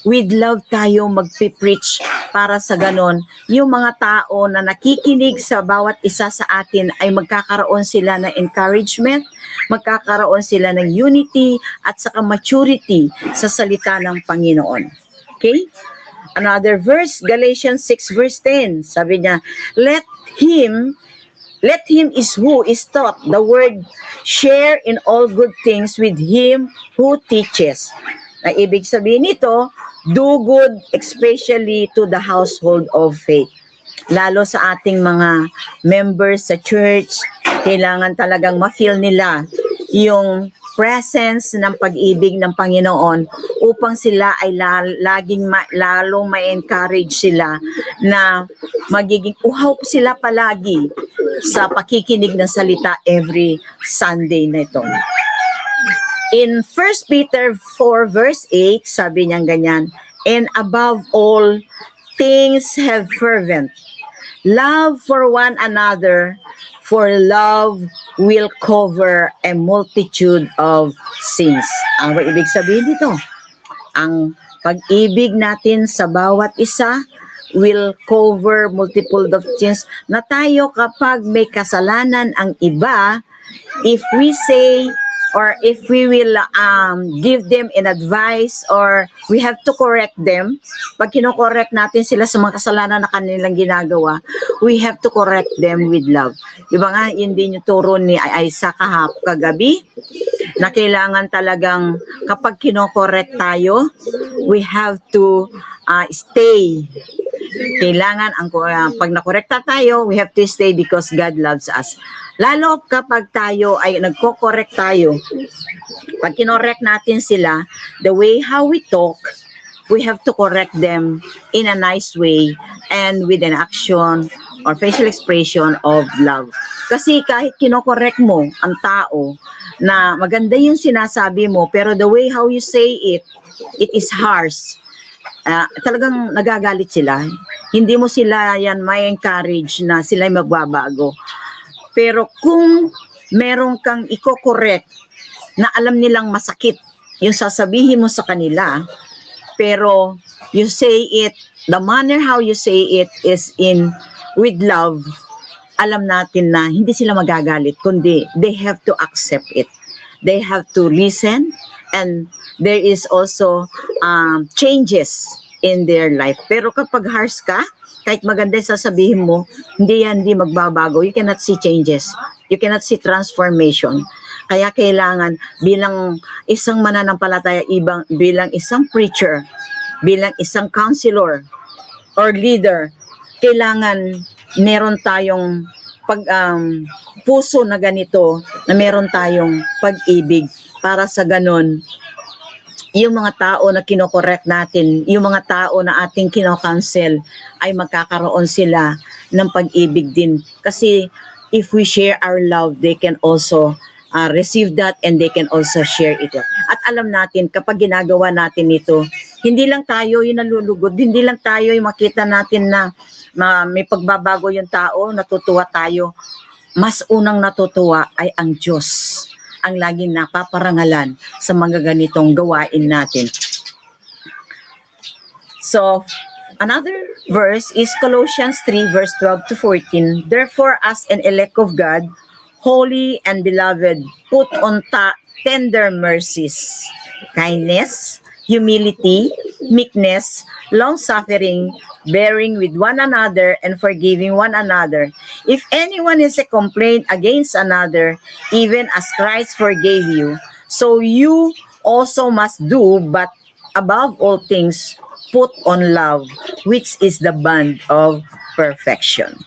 with love tayo magpipreach para sa ganon, yung mga tao na nakikinig sa bawat isa sa atin ay magkakaroon sila ng encouragement, magkakaroon sila ng unity at saka maturity sa salita ng Panginoon. Okay? Another verse, Galatians 6 verse 10, sabi niya, let him is who is taught the word, share in all good things with him who teaches. Na ibig sabihin nito, do good especially to the household of faith. Lalo sa ating mga members sa church, kailangan talagang ma-feel nila yung presence ng pag-ibig ng Panginoon upang sila ay lalong ma-encourage sila na magiging uhaw sila palagi sa pakikinig ng salita every Sunday na ito. In 1 Peter 4 verse 8, sabi niya ganyan, and above all things have fervent love for one another, for love will cover a multitude of sins. Ang ibig sabihin dito, ang pag-ibig natin sa bawat isa will cover multiple of sins, na tayo kapag may kasalanan ang iba, if we say or if we will give them an advice or we have to correct them, pag kino-correct natin sila sa mga kasalanan na kanilang ginagawa, we have to correct them with love. Diba nga, yun din yung turo ni Isa kagabi, na kailangan talagang kapag kino-correct tayo, we have to stay. Kailangan, pag nakorekta tayo, we have to stay because God loves us. Lalo kapag tayo ay nagko-correct tayo, pag kinorek natin sila, the way how we talk, we have to correct them in a nice way and with an action or facial expression of love. Kasi kahit kinokorek mo ang tao na maganda yung sinasabi mo, pero the way how you say it, it is harsh. Talagang nagagalit sila. Hindi mo sila yan may encourage na sila ay magbabago. Pero kung meron kang iko-correct na alam nilang masakit yung sasabihin mo sa kanila, pero you say it, the manner how you say it is with love, alam natin na hindi sila magagalit, kundi they have to accept it. They have to listen, and there is also changes in their life. Pero kapag harsh ka, kahit maganda yung sasabihin mo, hindi magbabago. You cannot see changes. You cannot see transformation. Kaya kailangan bilang isang mananampalataya, bilang isang preacher, bilang isang counselor or leader, kailangan meron tayong puso na ganito, na meron tayong pag-ibig para sa ganon yung mga tao na kinokorek natin, yung mga tao na ating kinocounsel ay magkakaroon sila ng pag-ibig din. Kasi if we share our love, they can also receive that and they can also share it. At alam natin, kapag ginagawa natin ito, hindi lang tayo yung nalulugod, hindi lang tayo yung makita natin na may pagbabago yung tao, natutuwa tayo. Mas unang natutuwa ay ang Diyos, ang laging napaparangalan sa mga ganitong gawain natin. So, another verse is Colossians 3 verse 12 to 14. Therefore, as an elect of God, holy and beloved, put on tender mercies, kindness, humility, meekness, long-suffering, bearing with one another and forgiving one another. If anyone has a complaint against another, even as Christ forgave you, so you also must do, but above all things, put on love, which is the bond of perfection.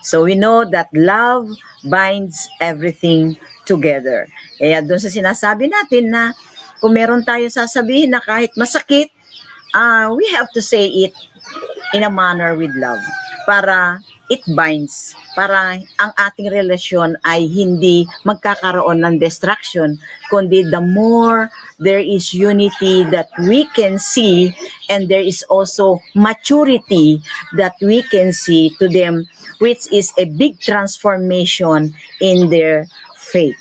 So we know that love binds everything together. Kaya doon sa sinasabi natin na kung meron tayo sasabihin na kahit masakit, we have to say it in a manner with love para it binds, para ang ating relasyon ay hindi magkakaroon ng distraction, kundi the more there is unity that we can see, and there is also maturity that we can see to them, which is a big transformation in their faith.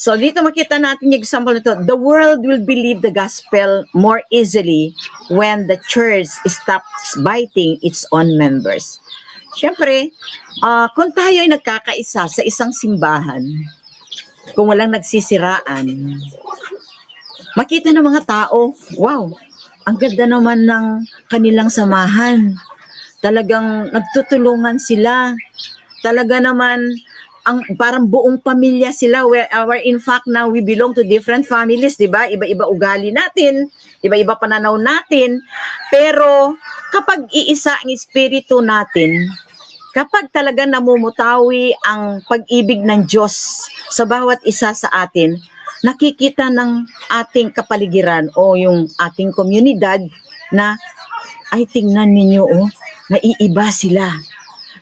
So dito makita natin yung example nito. The world will believe the gospel more easily when the church stops biting its own members. Siyempre, kung tayo ay nagkakaisa sa isang simbahan, kung walang nagsisiraan, makita ng mga tao, wow, ang ganda naman ng kanilang samahan. Talagang nagtutulungan sila. Talaga naman, parang buong pamilya sila, where in fact now we belong to different families, di ba? Iba-iba ugali natin, iba-iba pananaw natin, pero kapag iisa ang espiritu natin, Kapag talaga namumutawi ang pag-ibig ng Diyos sa bawat isa sa atin, nakikita ng ating kapaligiran o yung ating komunidad na ay tingnan ninyo naiiba sila.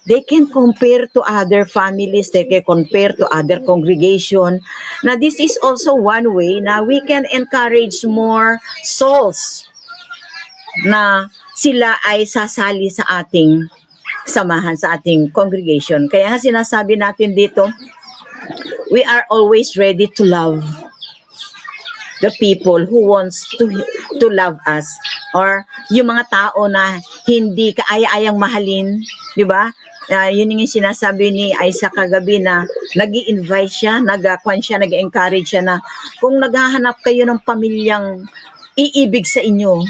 They can compare to other families, they can compare to other congregation. Na this is also one way na we can encourage more souls na sila ay sasali sa ating samahan, sa ating congregation. Kaya nga sinasabi natin dito, we are always ready to love the people who wants to love us, or yung mga tao na hindi kaaya-ayang mahalin, di ba? Yun yung sinasabi ni Isa kagabi na nag-i-invite siya, nag-encourage siya na kung naghahanap kayo ng pamilyang iibig sa inyo,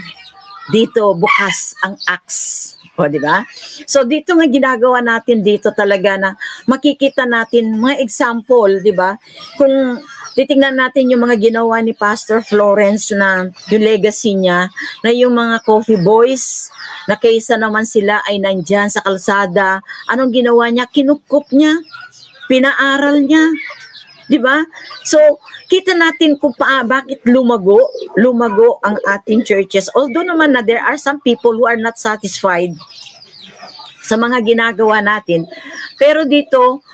dito bukas ang Acts. O, di ba? So, dito nga ginagawa natin dito talaga na makikita natin mga example, di ba? Kung titingnan natin yung mga ginawa ni Pastor Florence na yung legacy niya, na yung mga coffee boys, na kaysa naman sila ay nandyan sa kalsada, anong ginawa niya? Kinukup niya, pinaaral niya, di ba? So, kita natin kung bakit lumago ang ating churches. Although naman na there are some people who are not satisfied sa mga ginagawa natin. Pero dito,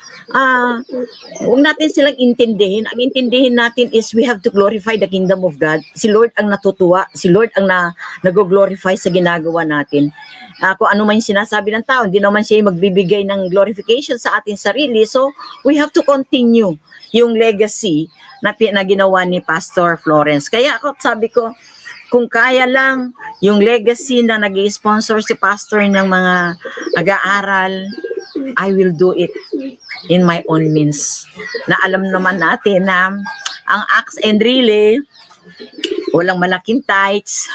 huwag natin silang intindihin. Ang intindihin natin is we have to glorify the kingdom of God. Si Lord ang natutuwa. Si Lord ang nag-glorify sa ginagawa natin. Kung ano man yung sinasabi ng tao, hindi naman siya magbibigay ng glorification sa ating sarili. So, we have to continue yung legacy na ginawa ni Pastor Florence. Kaya ako sabi ko, kung kaya lang yung legacy na nag-i-sponsor si Pastor ng mga nag-aaral, I will do it in my own means. Na alam naman natin na ang Acts and Relay, walang malaking tithes,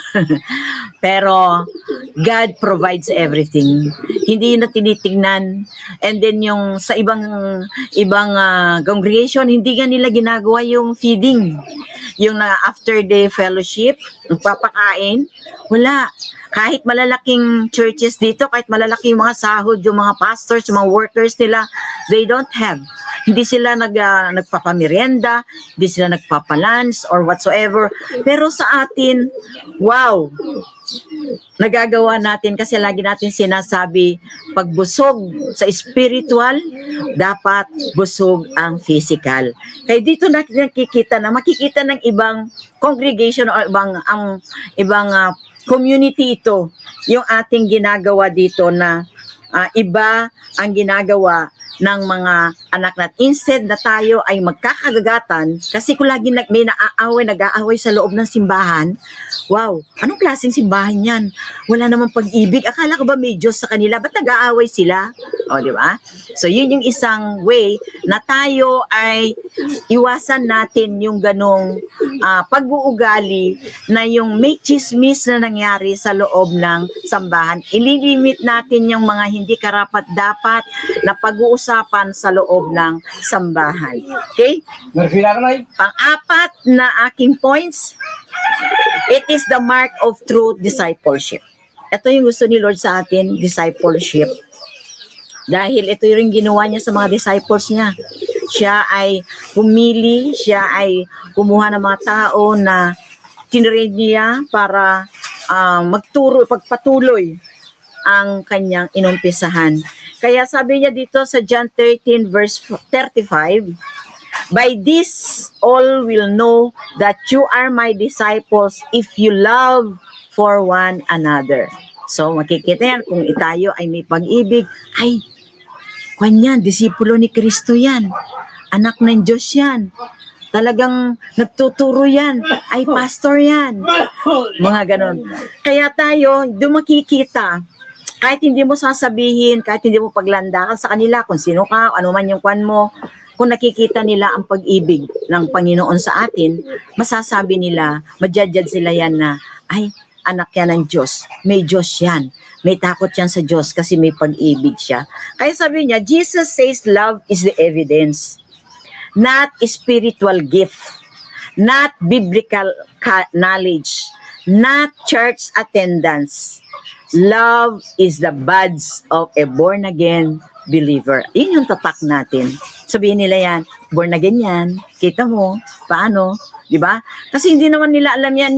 pero God provides everything. Hindi na tinitingnan. And then yung sa ibang congregation, hindi nga nila ginagawa yung feeding. Yung after the fellowship, papakain, wala. Kahit malalaking churches dito, kahit malalaking mga sahod, yung mga pastors, yung mga workers nila, they don't have. Hindi sila nagpapamerienda, hindi sila nagpapalunch or whatsoever. Pero sa atin, wow, nagagawa natin kasi lagi natin sinasabi, pag busog sa spiritual, dapat busog ang physical. Kaya dito natin makikita ng ibang congregation o ibang community ito, yung ating ginagawa dito na iba ang ginagawa ng mga anak natin. Instead na tayo ay magkakagagatan, kasi kung lagi may nag-aaway sa loob ng simbahan, wow, anong klaseng simbahan yan? Wala namang pag-ibig. Akala ko ba may Diyos sa kanila? Ba't nag-aaway sila? O, di ba? So, yun yung isang way na tayo ay iwasan natin yung ganong pag-uugali na yung may chismis na nangyari sa loob ng sambahan. Ililimit natin yung mga hindi karapat-dapat na pag-uusapan sa loob ng sambahan. Okay? Pang-apat na aking points, it is the mark of true discipleship. Ito yung gusto ni Lord sa atin, discipleship. Dahil ito yung ginawa niya sa mga disciples niya. Siya ay pumili, siya ay kumuha ng mga tao na tinrain niya para pagpatuloy ang kanyang inumpisahan. Kaya sabi niya dito sa John 13 verse 35, by this all will know that you are my disciples if you love for one another. So makikita yan, kung tayo ay may pag-ibig, ay, kanyan, disipulo ni Kristo yan. Anak ng Diyos yan. Talagang nagtuturo yan. Ay, pastor yan. Mga ganon. Kaya tayo, doon makikita, kahit hindi mo sasabihin, kahit hindi mo paglandakan sa kanila, kung sino ka, ano man yung kwan mo, kung nakikita nila ang pag-ibig ng Panginoon sa atin, masasabi nila, majudge sila yan na, ay, anak yan ng Diyos. May Diyos yan. May takot yan sa Diyos kasi may pag-ibig siya. Kaya sabi niya, Jesus says love is the evidence, not spiritual gift, not biblical knowledge, not church attendance. Love is the badge of a born-again believer. Yun yung tatak natin. Sabihin nila yan, born again yan. Kita mo, paano? Di ba? Kasi hindi naman nila alam yan.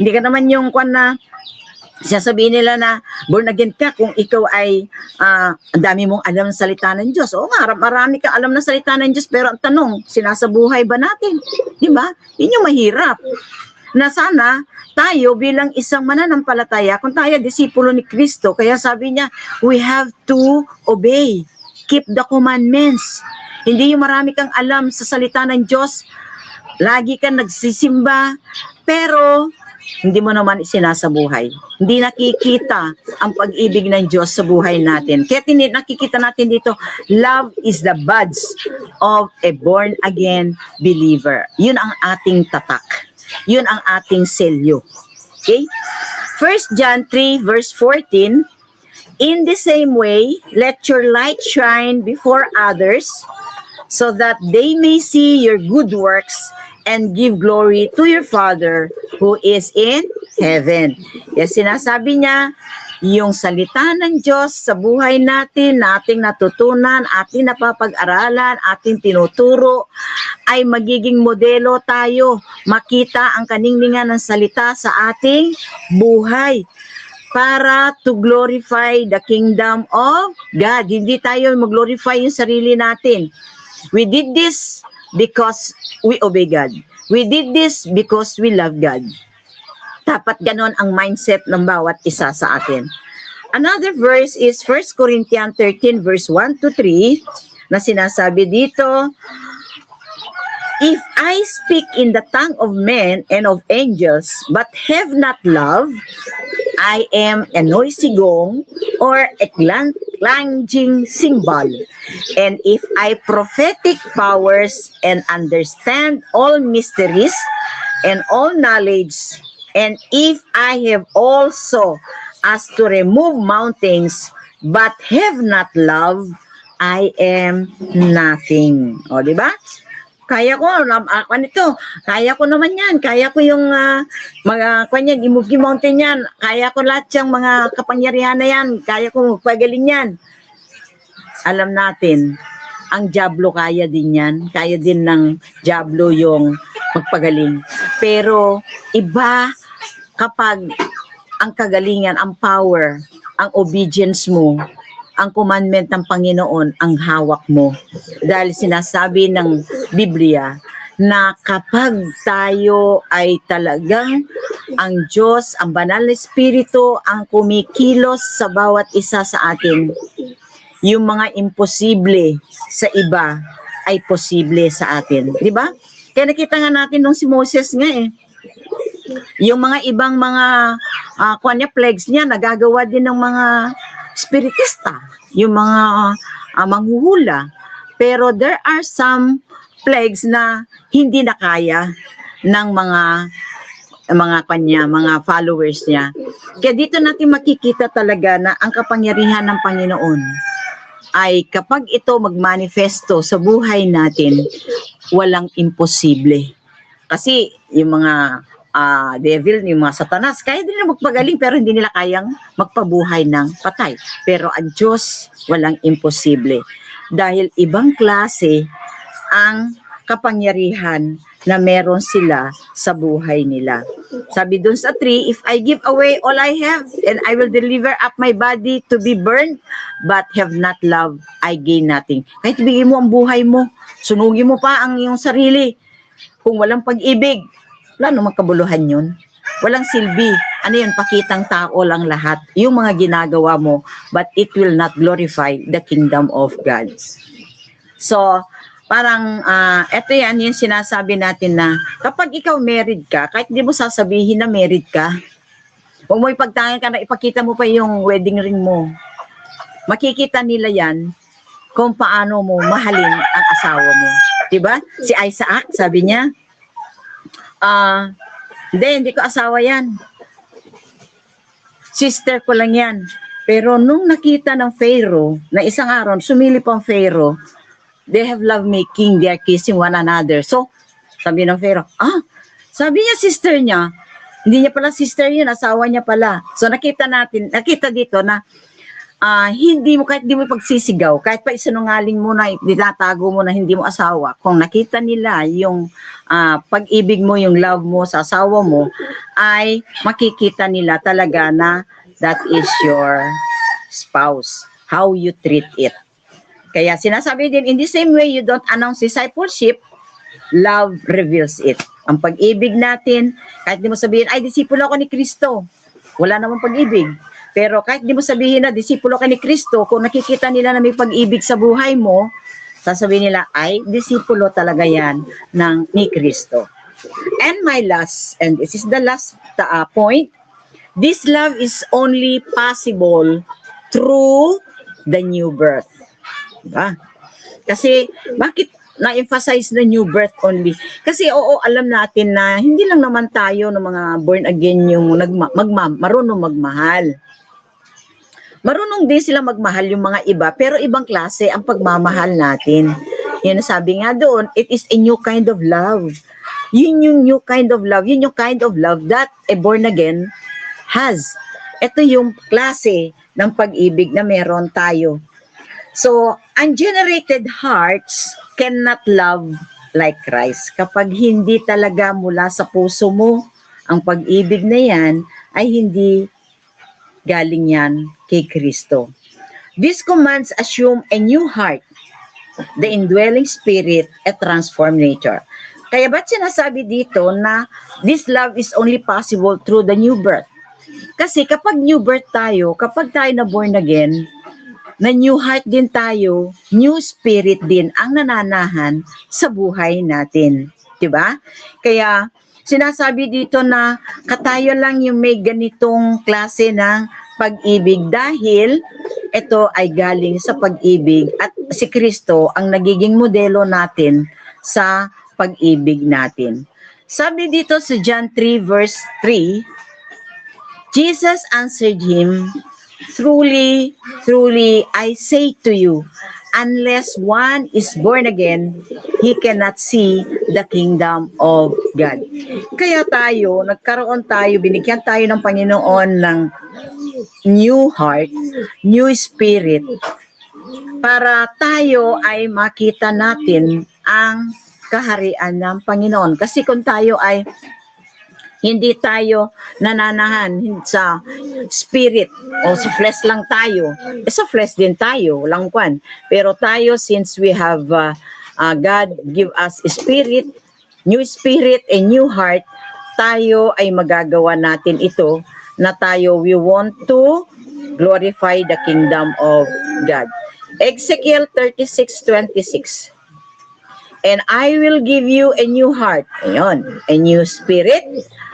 Hindi ka naman yung na sasabihin nila na born again ka kung ikaw ay ang dami mong alam ng salita ng Diyos. Oo nga, marami kang alam ng salita ng Diyos, pero ang tanong, sinasabuhay ba natin? Di ba? Yun yung mahirap. Na sana tayo bilang isang mananampalataya, kung tayo disipulo ni Kristo, kaya sabi niya, we have to obey, keep the commandments. Hindi yung marami kang alam sa salita ng Diyos, lagi kang nagsisimba, pero hindi mo naman isinasabuhay. Hindi nakikita ang pag-ibig ng Diyos sa buhay natin. Kaya nakikita natin dito, love is the badge of a born-again believer. Yun ang ating tatak. Yun ang ating selyo. Okay? 1 John 3 verse 14, in the same way, let your light shine before others so that they may see your good works and give glory to your Father who is in heaven. Yes, sinasabi niya, yung salita ng Diyos sa buhay natin, na ating natutunan, ating napapag-aralan, ating tinuturo, ay magiging modelo tayo. Makita ang kaningningan ng salita sa ating buhay para to glorify the kingdom of God. Hindi tayo mag-glorify yung sarili natin. We did this because we obey God. We did this because we love God. Dapat ganon ang mindset ng bawat isa sa atin. Another verse is 1 Corinthians 13 verse 1 to 3 na sinasabi dito, if I speak in the tongue of men and of angels but have not love, I am a noisy gong or a clanging cymbal. And if I prophetic powers and understand all mysteries and all knowledge, and if I have also as to remove mountains, but have not love, I am nothing. O, di ba? Kaya ko, kaya ko naman yan. Kaya ko yung mga, kanyan, i-move yung mountain yan. Kaya ko lahat yung mga kapangyarihan na yan. Kaya ko magpagaling yan. Alam natin, ang Diablo kaya din yan. Kaya din ng Diablo yung magpagaling. Pero, iba kapag ang kagalingan, ang power, ang obedience mo, ang commandment ng Panginoon, ang hawak mo. Dahil sinasabi ng Biblia na kapag tayo ay talagang ang Diyos, ang banal na Espiritu, ang kumikilos sa bawat isa sa atin, yung mga imposible sa iba ay posible sa atin. Di ba? Kaya nakita nga natin nung si Moses nga yung mga ibang mga plagues niya, nagagawa din ng mga spiritista, yung mga manghuhula. Pero there are some plagues na hindi nakaya ng mga followers niya. Kaya dito natin makikita talaga na ang kapangyarihan ng Panginoon ay kapag ito magmanifesto sa buhay natin, walang imposible. Kasi yung mga devil, yung mga satanas, kaya din nila magpagaling pero hindi nila kayang magpabuhay ng patay. Pero ang Diyos, walang imposible. Dahil ibang klase ang kapangyarihan na meron sila sa buhay nila. Sabi dun sa 3, if I give away all I have and I will deliver up my body to be burned but have not love, I gain nothing. Kahit ibigay mo ang buhay mo, sunugin mo pa ang iyong sarili. Kung walang pag-ibig, wala namang kabuluhan yun. Walang silbi. Ano yun? Pakitang tao lang lahat. Yung mga ginagawa mo, but it will not glorify the kingdom of God. So, parang, eto yan yung sinasabi natin na kapag ikaw married ka, kahit di mo sasabihin na married ka, huwag mo ipagtangan ka na ipakita mo pa yung wedding ring mo. Makikita nila yan kung paano mo mahalin ang asawa mo. Diba? Si Isaac, sabi niya, hindi ko asawa yan. Sister ko lang yan. Pero nung nakita ng Pharaoh, na isang araw, sumilip ang Pharaoh, they have love making, they are kissing one another. So, sabi ng Pharaoh, sabi niya sister niya, Hindi niya pala sister yun, asawa niya pala. So nakita dito na hindi mo, kahit hindi mo pagsisigaw, kahit pa isinungaling mo na, dinatago mo na hindi mo asawa, kung nakita nila yung pag-ibig mo, yung love mo sa asawa mo, ay makikita nila talaga na that is your spouse, how you treat it. Kaya sinasabi din, in the same way you don't announce discipleship, love reveals it. Ang pag-ibig natin, kahit di mo sabihin, ay, disipulo ako ni Kristo, wala namang pag-ibig. Pero kahit di mo sabihin na disipulo ka ni Kristo, kung nakikita nila na may pag-ibig sa buhay mo, sasabihin nila, ay, disipulo talaga yan ni Kristo. And my last, and this is the last point, this love is only possible through the new birth. Diba? Kasi, bakit na-emphasize na new birth only? Kasi oo, alam natin na hindi lang naman tayo ng mga born again yung marunong magmahal. Marunong din sila magmahal yung mga iba, pero ibang klase ang pagmamahal natin. Yan sabi nga doon, it is a new kind of love. Yun yung new kind of love, yun yung kind of love that a born again has. Ito yung klase ng pag-ibig na meron tayo. So, ungenerated hearts cannot love like Christ. Kapag hindi talaga mula sa puso mo, ang pag-ibig na yan ay hindi galing yan kay Kristo. These commands assume a new heart, the indwelling spirit, a transformed nature. Kaya ba't sinasabi dito na this love is only possible through the new birth? Kasi kapag new birth tayo, kapag tayo na born again, na new heart din tayo, new spirit din ang nananahan sa buhay natin. Diba? Kaya sinasabi dito na katayo lang yung may ganitong klase ng pag-ibig dahil ito ay galing sa pag-ibig at si Kristo ang nagiging modelo natin sa pag-ibig natin. Sabi dito sa John 3 verse 3, Jesus answered him, "Truly, truly, I say to you, unless one is born again, he cannot see the kingdom of God." Kaya tayo, binigyan tayo ng Panginoon ng new heart, new spirit, para tayo ay makita natin ang kaharian ng Panginoon. Kasi kung tayo ay hindi tayo nananahan sa spirit o sa flesh lang tayo. Sa flesh din tayo, walang kwan. Pero tayo, since we have God give us spirit, new spirit and new heart, tayo ay magagawa natin ito na tayo, we want to glorify the kingdom of God. Ezekiel 36:26. And I will give you a new heart. Ayan, a new spirit.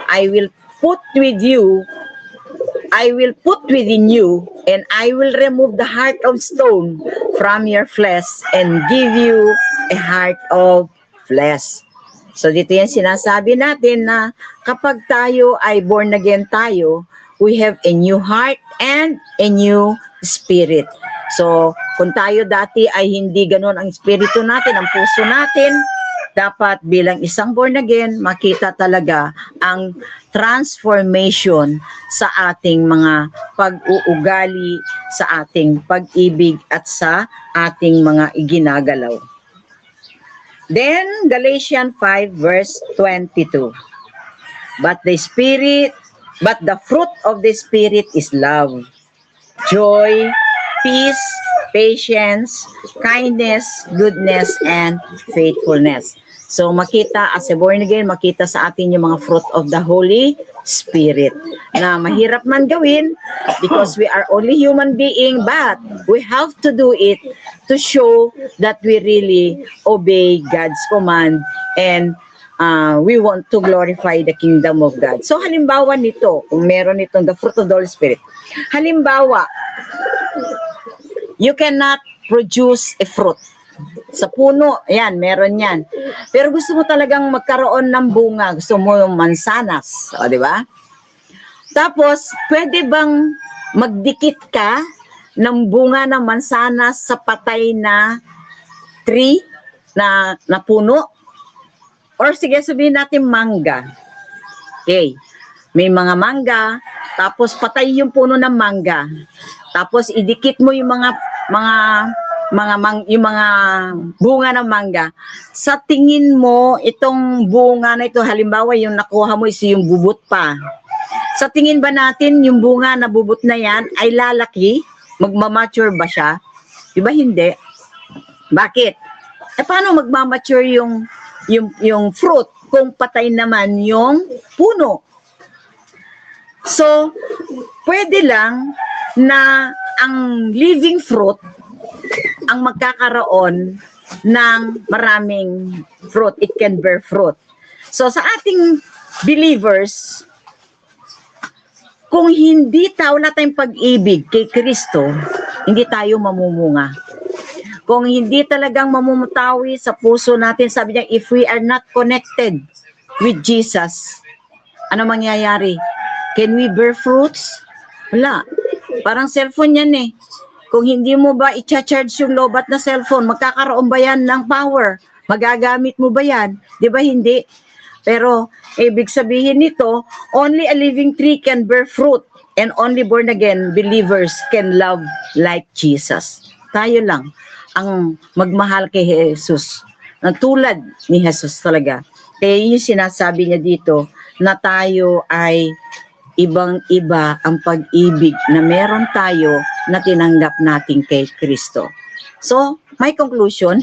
I will put within you, and I will remove the heart of stone from your flesh and give you a heart of flesh. So dito yan sinasabi natin na kapag tayo ay born again tayo, we have a new heart and a new spirit. So kung tayo dati ay hindi ganoon ang espiritu natin, ang puso natin, dapat bilang isang born again, makita talaga ang transformation sa ating mga pag-uugali, sa ating pag-ibig at sa ating mga iginagalaw. Then, Galatians 5 verse 22. But the fruit of the Spirit is love, joy, peace, patience, kindness, goodness, and faithfulness. So makita as a born again, makita sa atin yung mga fruit of the Holy Spirit na mahirap man gawin because we are only human being, but we have to do it to show that we really obey God's command and we want to glorify the kingdom of God. So halimbawa nito, kung meron itong the fruit of the Holy Spirit, halimbawa, you cannot produce a fruit. Sa puno, ayan, meron yan. Pero gusto mo talagang magkaroon ng bunga, gusto mo yung mansanas, o, di ba? Tapos, pwede bang magdikit ka ng bunga ng mansanas sa patay na tree, na puno? Or sige, sabihin natin mangga. Okay. may mga mangga, tapos patay yung puno ng mangga. Tapos idikit mo yung yung mga bunga ng mangga. Sa tingin mo, itong bunga na ito, halimbawa yung nakuha mo is yung bubot pa. Sa tingin ba natin yung bunga na bubot na yan ay lalaki? Magmamature ba siya? Diba hindi? Bakit? Paano magmamature yung fruit kung patay naman yung puno? So, pwede lang na ang living fruit ang magkakaroon ng maraming fruit. It can bear fruit. So, sa ating believers, kung wala tayong pag-ibig kay Kristo, hindi tayo mamumunga. Kung hindi talagang mamumutawi sa puso natin, sabi niya, if we are not connected with Jesus, ano mangyayari? Can we bear fruits? Wala. Parang cellphone yan eh. Kung hindi mo ba i-charge yung lobat na cellphone, magkakaroon ba yan ng power? Magagamit mo ba yan? Di ba hindi? Pero, ibig sabihin nito, only a living tree can bear fruit and only born again believers can love like Jesus. Tayo lang ang magmahal kay Jesus. Na tulad ni Jesus talaga. Kaya yung sinasabi niya dito na tayo ay ibang-iba ang pag-ibig na meron tayo na tinanggap natin kay Kristo. So, my conclusion,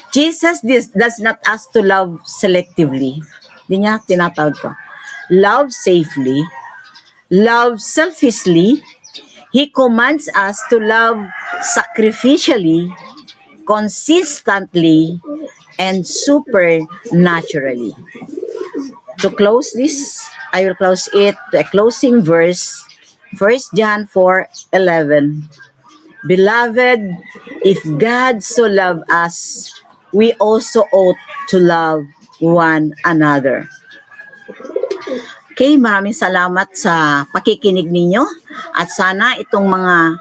Jesus does not ask to love selectively. Hindi niya tinatawag ko. Love safely, love selfishly. He commands us to love sacrificially, consistently, and supernaturally. To close this, I will close it to a closing verse, 1 John 4:11. Beloved, if God so loved us, we also ought to love one another. Okay, maraming salamat sa pakikinig ninyo at sana itong mga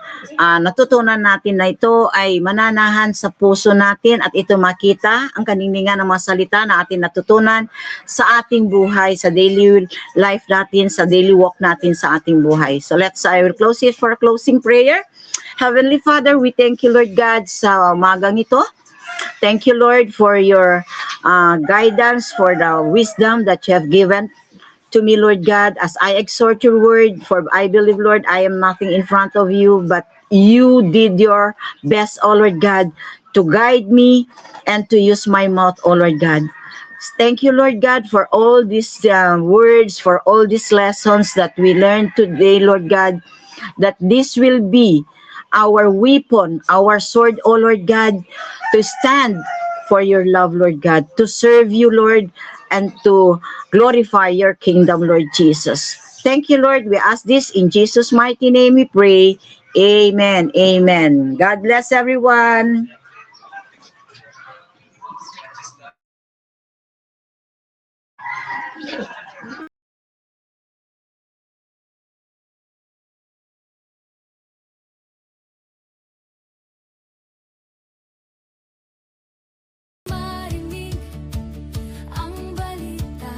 natutunan natin na ito ay mananahan sa puso natin at ito makita ang kaninningan ng mga salita na ating natutunan sa ating buhay, sa daily life natin, sa daily walk natin sa ating buhay. So I will close it for a closing prayer. Heavenly Father, we thank you, Lord God, sa umagang ito. Thank you, Lord, for your guidance, for the wisdom that you have given to me, Lord God, as I exhort your word, for I believe, Lord, I am nothing in front of you, but you did your best, oh Lord God, to guide me and to use my mouth, oh Lord God. Thank you, Lord God, for all these words, for all these lessons that we learned today, Lord God, that this will be our weapon, our sword, oh Lord God, to stand for your love, Lord God, to serve you, Lord, and to glorify your kingdom, Lord Jesus. Thank you, Lord. We ask this in Jesus' mighty name we pray. Amen. Amen. God bless everyone. Marinig ang balita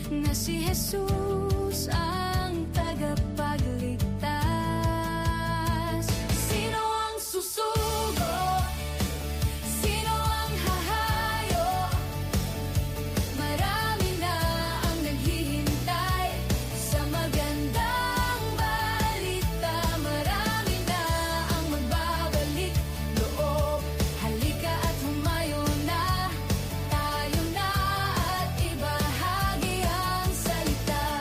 na si Jesus ang tagapagligtas. Sino ang susugo? Sino ang hahayo? Marami na ang naghihintay sa magandang balita. Marami na ang magbabalik loob. Halika at humayo na, tayo na at ibahagi ang salita.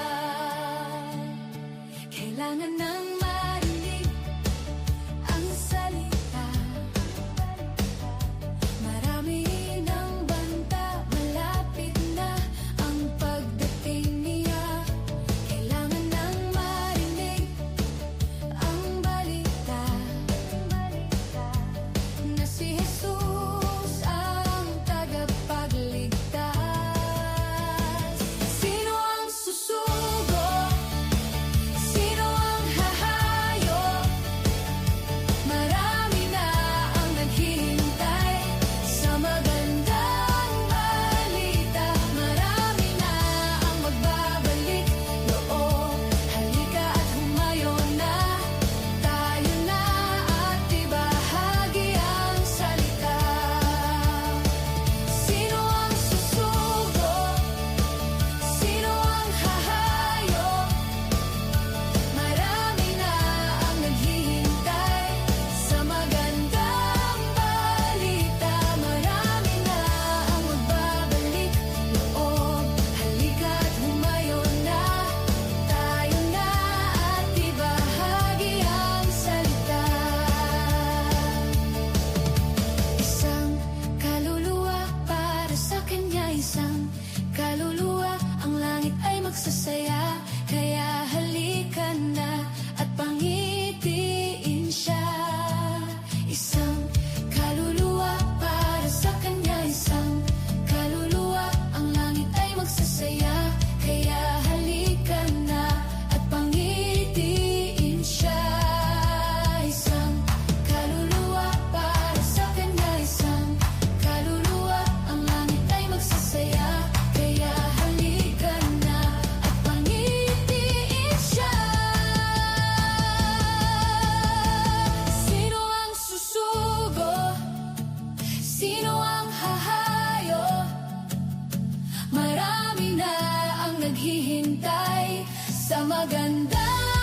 sa magandang